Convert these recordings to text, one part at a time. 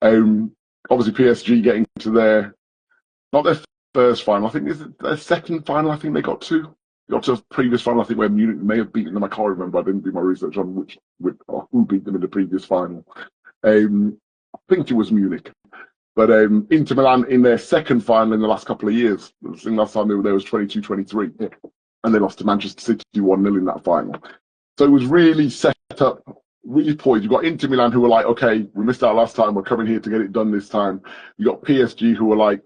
Obviously, PSG getting to not their first final. I think it's their second final. I think they got to. Got to a previous final, I think, where Munich may have beaten them. I can't remember. I didn't do my research on who beat them in the previous final. I think it was Munich. But Inter Milan in their second final in the last couple of years. I think last time they were there was 22-23. Yeah. And they lost to Manchester City 1-0 in that final. So it was really set up, really poised. You've got Inter Milan who were like, okay, we missed out last time. We're coming here to get it done this time. You got PSG who were like,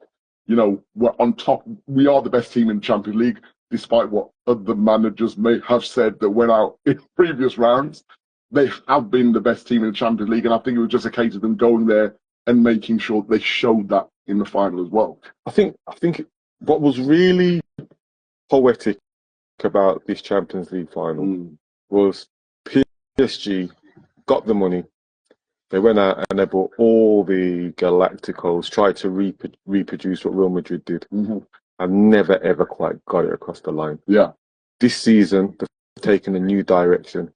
we're on top. We are the best team in the Champions League, despite what other managers may have said that went out in previous rounds. They have been the best team in the Champions League. And I think it was just a case of them going there and making sure they showed that in the final as well. I think what was really poetic about this Champions League final was PSG got the money. They went out and they bought all the Galacticos, tried to reproduce what Real Madrid did, and never ever quite got it across the line. Yeah. This season, they've taken a new direction.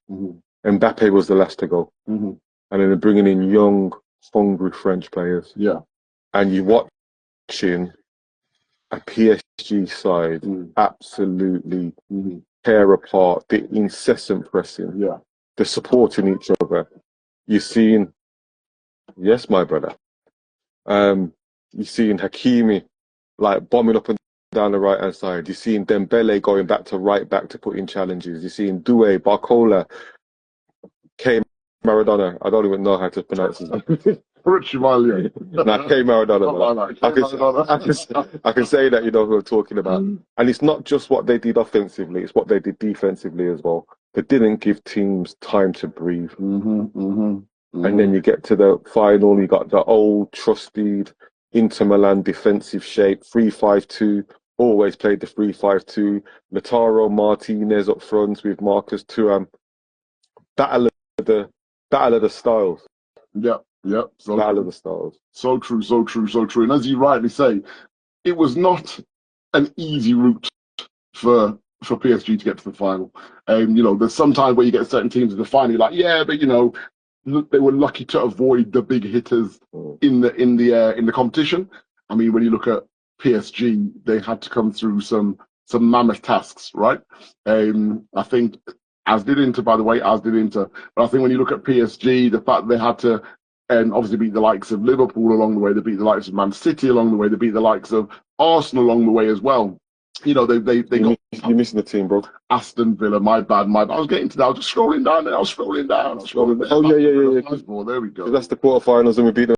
Mbappe was the last to go, and then they're bringing in young, hungry French players. Yeah. And you're watching a PSG side absolutely tear apart, the incessant pressing, the supporting each other. You're seeing, yes, my brother, you're seeing Hakimi like bombing up and down the right-hand side. You're seeing Dembele going back to put in challenges. You're seeing Doué, Barcola, K. Maradona. I don't even know how to pronounce his name. Richie Malia. Nah, K. Maradona. I can say that you know who I'm talking about. And it's not just what they did offensively, it's what they did defensively as well. They didn't give teams time to breathe. And then you get to the final, you got the old trusted Inter Milan defensive shape, 3-5-2, always played the 3-5-2. Lautaro Martinez up front with Marcus Thuram. Battle of the styles. Yep. Battle of the styles. So true. And as you rightly say, it was not an easy route for PSG to get to the final. There's some times where you get certain teams in the final, you're like, yeah, but they were lucky to avoid the big hitters in the competition. I mean, when you look at PSG, they had to come through some mammoth tasks, right? I think, as did Inter, by the way, but I think when you look at PSG, the fact they had to obviously beat the likes of Liverpool along the way, they beat the likes of Man City along the way, they beat the likes of Arsenal along the way as well. They got. You're missing the team, bro. Aston Villa, my bad. I was getting to that. I was just scrolling down. Oh, yeah. There we go. That's the quarterfinals and we beat them